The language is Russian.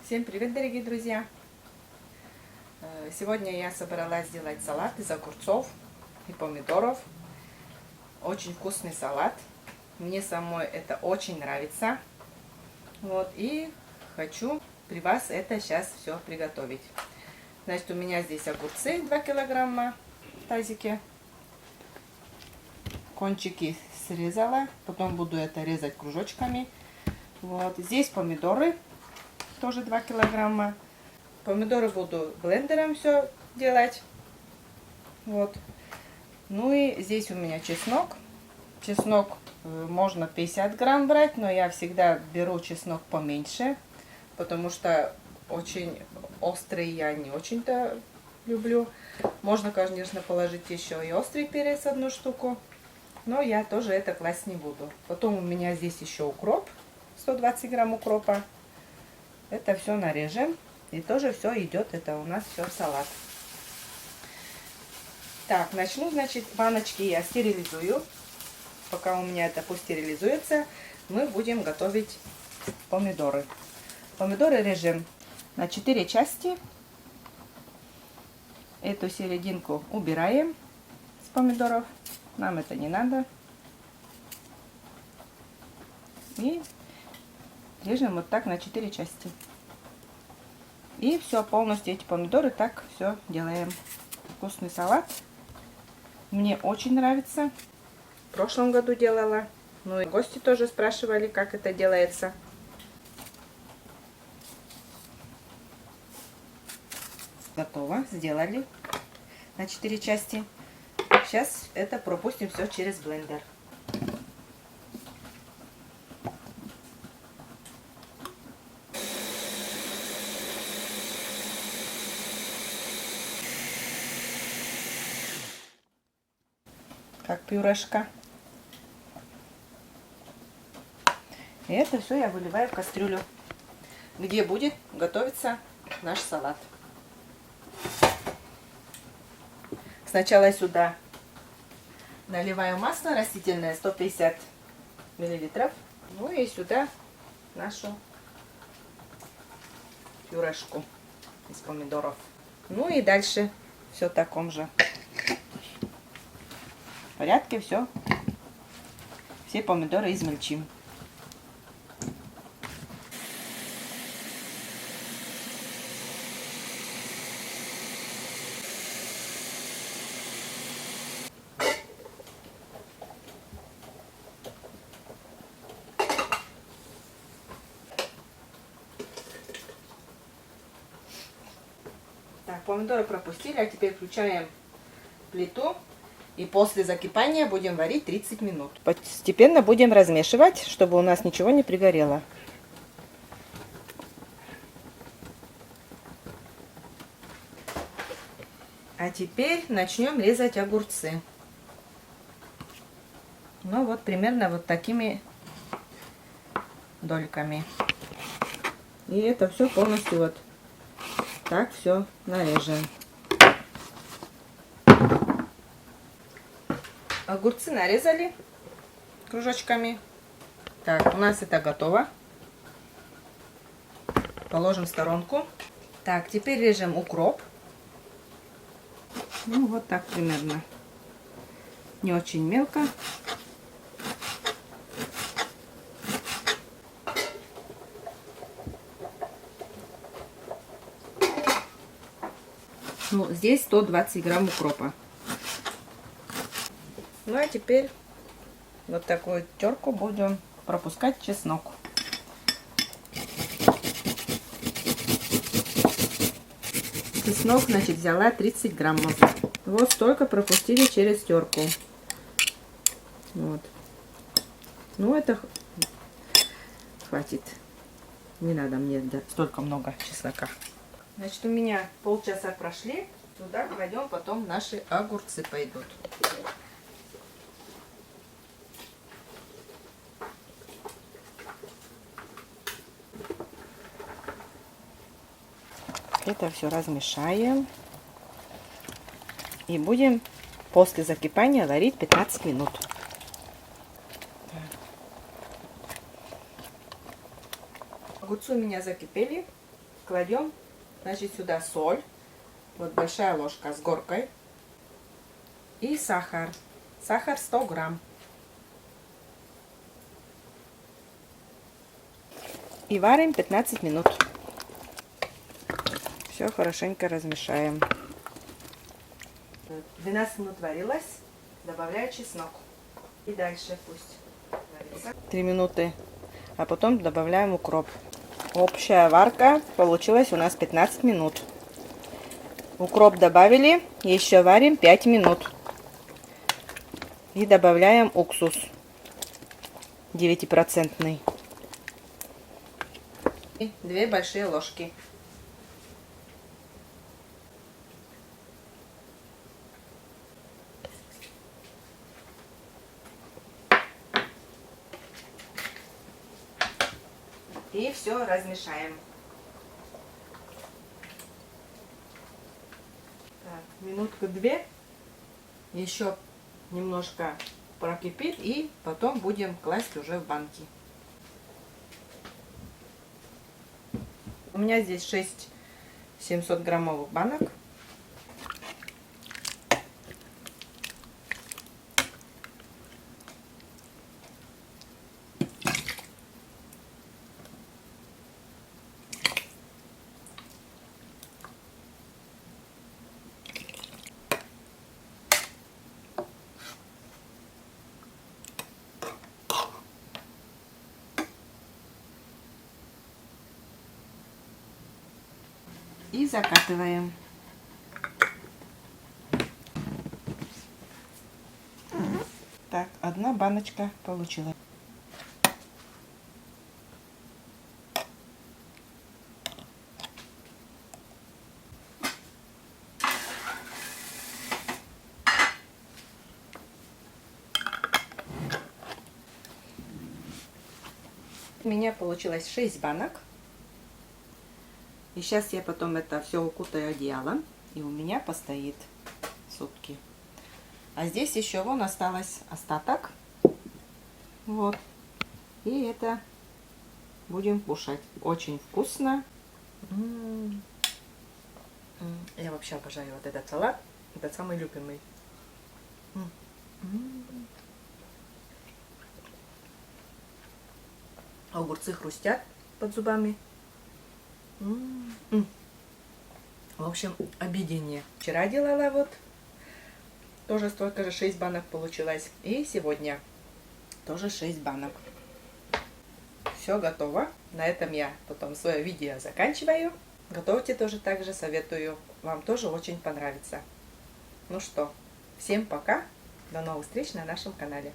Всем привет, дорогие друзья! Сегодня я собралась сделать салат из огурцов и помидоров. Очень вкусный салат. Мне самой это очень нравится. Вот, и хочу при вас это сейчас все приготовить. Значит, у меня здесь огурцы 2 килограмма в тазике. Кончики срезала, потом буду это резать кружочками. Вот, здесь помидоры. Тоже 2 килограмма. Помидоры буду блендером все делать. Вот. Ну и здесь у меня чеснок. Чеснок можно 50 грамм брать, но я всегда беру чеснок поменьше, потому что очень острый я не очень-то люблю. Можно, конечно, положить еще и острый перец 1 штуку, но я тоже это класть не буду. Потом у меня здесь еще укроп, 120 грамм укропа. Это все нарежем. И тоже все идет, это у нас все в салат. Так, начну, значит, баночки я стерилизую. Пока у меня это пусть стерилизуется, мы будем готовить помидоры. Помидоры режем на 4 части. Эту серединку убираем с помидоров. Нам это не надо. И режем вот так на 4 части. И все, полностью эти помидоры так все делаем. Вкусный салат. Мне очень нравится. В прошлом году делала. Ну и гости тоже спрашивали, как это делается. Готово. Сделали на 4 части. Сейчас это пропустим все через блендер. Как пюрешка. И это все я выливаю в кастрюлю, где будет готовиться наш салат. Сначала сюда наливаю масло растительное 150 миллилитров. Ну и сюда нашу пюрешку из помидоров. Ну и дальше все в таком же порядке, все помидоры измельчим. Так, помидоры пропустили, а теперь включаем плиту. И после закипания будем варить 30 минут. Постепенно будем размешивать, чтобы у нас ничего не пригорело. А теперь начнем резать огурцы. Ну вот примерно вот такими дольками. И это все полностью вот так все нарежем. Огурцы нарезали кружочками. Так, у нас это готово. Положим в сторонку. Так, теперь режем укроп. Ну, вот так примерно. Не очень мелко. Ну, здесь 120 грамм укропа. Ну а теперь вот такую терку будем пропускать чеснок. Чеснок, значит, взяла 30 граммов. Вот столько пропустили через терку. Вот. Ну это хватит. Не надо мне столько много чеснока. Значит, у меня полчаса прошли. Туда кладем потом наши огурцы пойдут. Это все размешаем. И будем после закипания варить 15 минут. Огурцы у меня закипели. кладем, значит, сюда соль, вот большая ложка с горкой, и сахар. Сахар 100 грамм. И варим 15 минут. Все хорошенько размешаем. 12 минут варилась, добавляю чеснок. И дальше пусть варится. 3 минуты, а потом добавляем укроп. Общая варка получилась у нас 15 минут. Укроп добавили, еще варим 5 минут. И добавляем уксус 9%. И 2 большие ложки. И все размешаем. Так, минутку-две. Еще немножко прокипит, и потом будем класть уже в банки. У меня здесь 6 700-граммовых банок. И закатываем. Так, одна баночка получилась. У меня получилось 6 банок. И сейчас я потом это все укутаю одеялом, и у меня постоит сутки. А здесь еще вон осталось остаток. Вот. И это будем кушать. Очень вкусно. Я вообще обожаю вот этот салат. Это самый любимый. Огурцы хрустят под зубами. В общем, объедение. Вчера делала вот. Тоже столько же, 6 банок получилось. И сегодня тоже 6 банок. Все готово. На этом я потом свое видео заканчиваю. Готовьте тоже так же, советую. Вам тоже очень понравится. Ну что, всем пока. До новых встреч на нашем канале.